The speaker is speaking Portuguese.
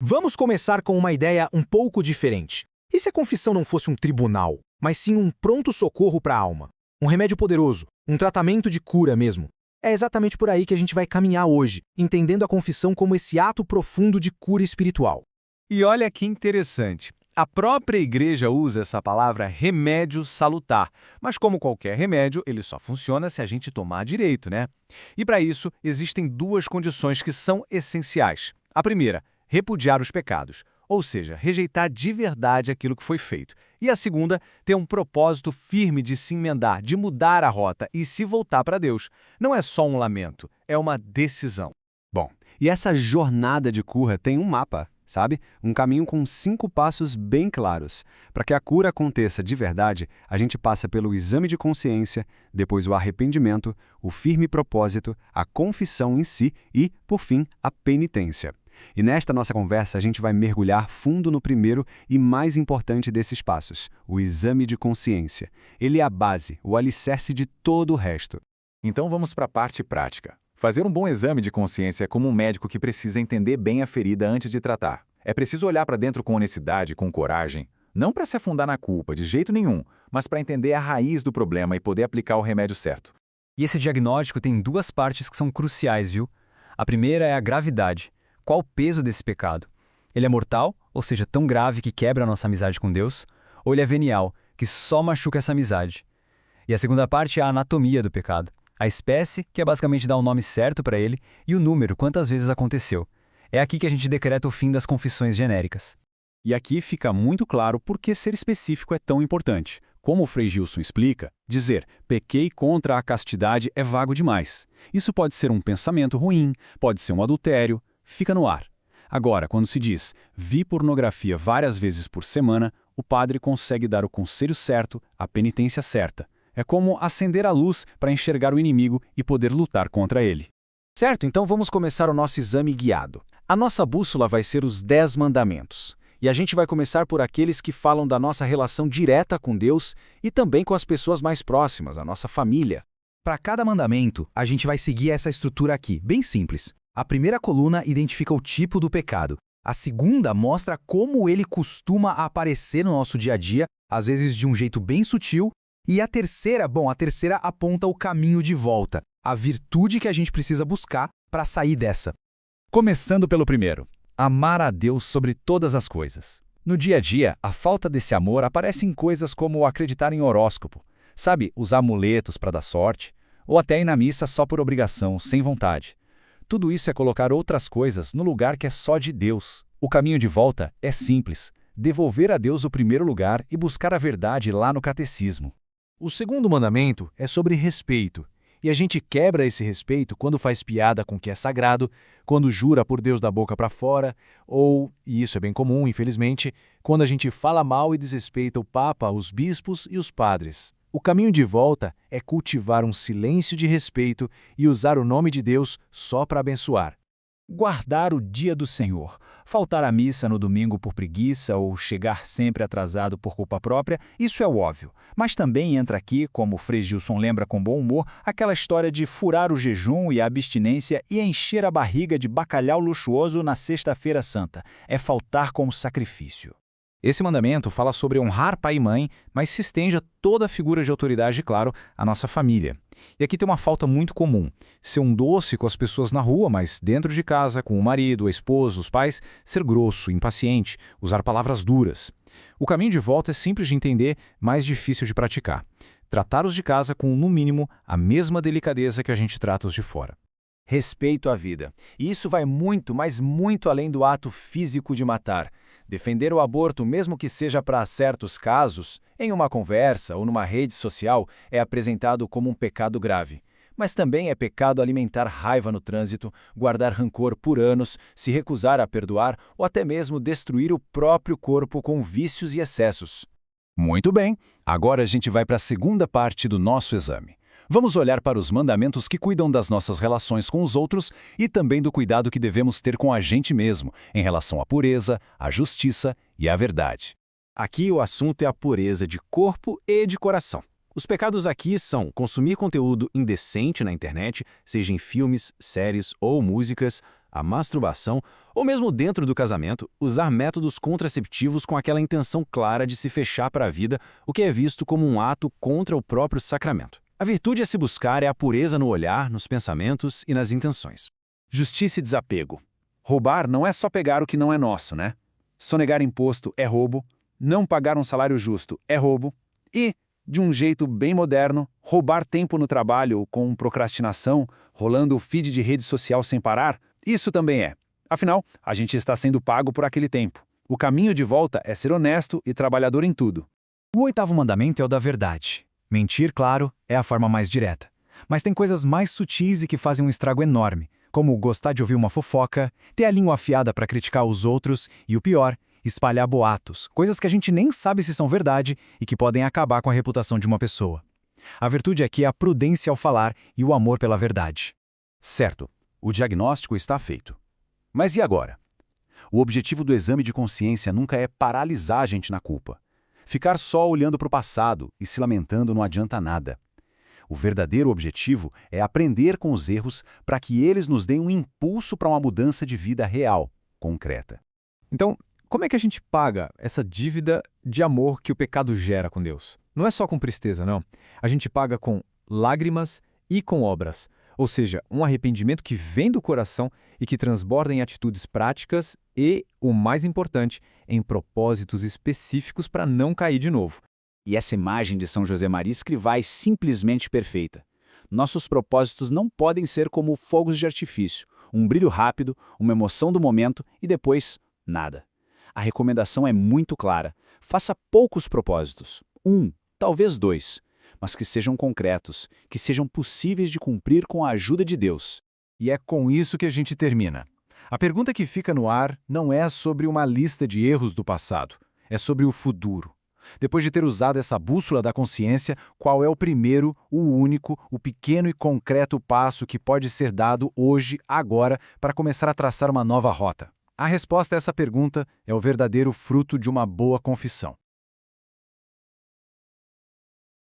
Vamos começar com uma ideia um pouco diferente. E se a confissão não fosse um tribunal, mas sim um pronto-socorro para a alma? Um remédio poderoso, um tratamento de cura mesmo. É exatamente por aí que a gente vai caminhar hoje, entendendo a confissão como esse ato profundo de cura espiritual. E olha que interessante. A própria igreja usa essa palavra remédio salutar, mas como qualquer remédio, ele só funciona se a gente tomar direito, né? E para isso, existem duas condições que são essenciais. A primeira, repudiar os pecados, ou seja, rejeitar de verdade aquilo que foi feito. E a segunda, ter um propósito firme de se emendar, de mudar a rota e se voltar para Deus. Não é só um lamento, é uma decisão. Bom, e essa jornada de cura tem um mapa, sabe? Um caminho com 5 passos bem claros. Para que a cura aconteça de verdade, a gente passa pelo exame de consciência, depois o arrependimento, o firme propósito, a confissão em si e, por fim, a penitência. E nesta nossa conversa a gente vai mergulhar fundo no primeiro e mais importante desses passos, o exame de consciência. Ele é a base, o alicerce de todo o resto. Então vamos para a parte prática. Fazer um bom exame de consciência é como um médico que precisa entender bem a ferida antes de tratar. É preciso olhar para dentro com honestidade, com coragem, não para se afundar na culpa, de jeito nenhum, mas para entender a raiz do problema e poder aplicar o remédio certo. E esse diagnóstico tem duas partes que são cruciais, viu? A primeira é a gravidade. Qual o peso desse pecado? Ele é mortal, ou seja, tão grave que quebra a nossa amizade com Deus, ou ele é venial, que só machuca essa amizade? E a segunda parte é a anatomia do pecado. A espécie, que é basicamente dar o nome certo para ele, e o número, quantas vezes aconteceu. É aqui que a gente decreta o fim das confissões genéricas. E aqui fica muito claro por que ser específico é tão importante. Como o Frei Gilson explica, dizer pequei contra a castidade é vago demais. Isso pode ser um pensamento ruim, pode ser um adultério, fica no ar. Agora, quando se diz vi pornografia várias vezes por semana, o padre consegue dar o conselho certo, a penitência certa. É como acender a luz para enxergar o inimigo e poder lutar contra ele. Certo, então vamos começar o nosso exame guiado. A nossa bússola vai ser os 10 mandamentos. E a gente vai começar por aqueles que falam da nossa relação direta com Deus e também com as pessoas mais próximas, a nossa família. Para cada mandamento, a gente vai seguir essa estrutura aqui, bem simples. A primeira coluna identifica o tipo do pecado. A segunda mostra como ele costuma aparecer no nosso dia a dia, às vezes de um jeito bem sutil. E a terceira aponta o caminho de volta, a virtude que a gente precisa buscar para sair dessa. Começando pelo primeiro, amar a Deus sobre todas as coisas. No dia a dia, a falta desse amor aparece em coisas como acreditar em horóscopo, sabe, usar amuletos para dar sorte, ou até ir na missa só por obrigação, sem vontade. Tudo isso é colocar outras coisas no lugar que é só de Deus. O caminho de volta é simples, devolver a Deus o primeiro lugar e buscar a verdade lá no catecismo. O segundo mandamento é sobre respeito. E a gente quebra esse respeito quando faz piada com o que é sagrado, quando jura por Deus da boca para fora, ou, e isso é bem comum, infelizmente, quando a gente fala mal e desrespeita o Papa, os bispos e os padres. O caminho de volta é cultivar um silêncio de respeito e usar o nome de Deus só para abençoar. Guardar o dia do Senhor, faltar à missa no domingo por preguiça ou chegar sempre atrasado por culpa própria, isso é o óbvio. Mas também entra aqui, como o Frei Gilson lembra com bom humor, aquela história de furar o jejum e a abstinência e encher a barriga de bacalhau luxuoso na Sexta-feira Santa. É faltar como sacrifício. Esse mandamento fala sobre honrar pai e mãe, mas se estende a toda a figura de autoridade, claro, a nossa família. E aqui tem uma falta muito comum. Ser um doce com as pessoas na rua, mas dentro de casa, com o marido, a esposa, os pais, ser grosso, impaciente, usar palavras duras. O caminho de volta é simples de entender, mas difícil de praticar. Tratar os de casa com, no mínimo, a mesma delicadeza que a gente trata os de fora. Respeito à vida. E isso vai muito, mas muito além do ato físico de matar. Defender o aborto, mesmo que seja para certos casos, em uma conversa ou numa rede social, é apresentado como um pecado grave. Mas também é pecado alimentar raiva no trânsito, guardar rancor por anos, se recusar a perdoar ou até mesmo destruir o próprio corpo com vícios e excessos. Muito bem, agora a gente vai para a segunda parte do nosso exame. Vamos olhar para os mandamentos que cuidam das nossas relações com os outros e também do cuidado que devemos ter com a gente mesmo, em relação à pureza, à justiça e à verdade. Aqui o assunto é a pureza de corpo e de coração. Os pecados aqui são consumir conteúdo indecente na internet, seja em filmes, séries ou músicas, a masturbação, ou mesmo dentro do casamento, usar métodos contraceptivos com aquela intenção clara de se fechar para a vida, o que é visto como um ato contra o próprio sacramento. A virtude a se buscar é a pureza no olhar, nos pensamentos e nas intenções. Justiça e desapego. Roubar não é só pegar o que não é nosso, né? Sonegar imposto é roubo, não pagar um salário justo é roubo e, de um jeito bem moderno, roubar tempo no trabalho com procrastinação, rolando o feed de rede social sem parar, isso também é. Afinal, a gente está sendo pago por aquele tempo. O caminho de volta é ser honesto e trabalhador em tudo. O 8º mandamento é o da verdade. Mentir, claro, é a forma mais direta. Mas tem coisas mais sutis e que fazem um estrago enorme, como gostar de ouvir uma fofoca, ter a língua afiada para criticar os outros e, o pior, espalhar boatos, coisas que a gente nem sabe se são verdade e que podem acabar com a reputação de uma pessoa. A virtude aqui é a prudência ao falar e o amor pela verdade. Certo, o diagnóstico está feito. Mas e agora? O objetivo do exame de consciência nunca é paralisar a gente na culpa. Ficar só olhando para o passado e se lamentando não adianta nada. O verdadeiro objetivo é aprender com os erros para que eles nos deem um impulso para uma mudança de vida real, concreta. Então, como é que a gente paga essa dívida de amor que o pecado gera com Deus? Não é só com tristeza, não. A gente paga com lágrimas e com obras. Ou seja, um arrependimento que vem do coração e que transborda em atitudes práticas e, o mais importante, em propósitos específicos para não cair de novo. E essa imagem de São José Maria Escrivá é simplesmente perfeita. Nossos propósitos não podem ser como fogos de artifício, um brilho rápido, uma emoção do momento e depois nada. A recomendação é muito clara. Faça poucos propósitos, 1, talvez 2, mas que sejam concretos, que sejam possíveis de cumprir com a ajuda de Deus. E é com isso que a gente termina. A pergunta que fica no ar não é sobre uma lista de erros do passado, é sobre o futuro. Depois de ter usado essa bússola da consciência, qual é o primeiro, o único, o pequeno e concreto passo que pode ser dado hoje, agora, para começar a traçar uma nova rota? A resposta a essa pergunta é o verdadeiro fruto de uma boa confissão.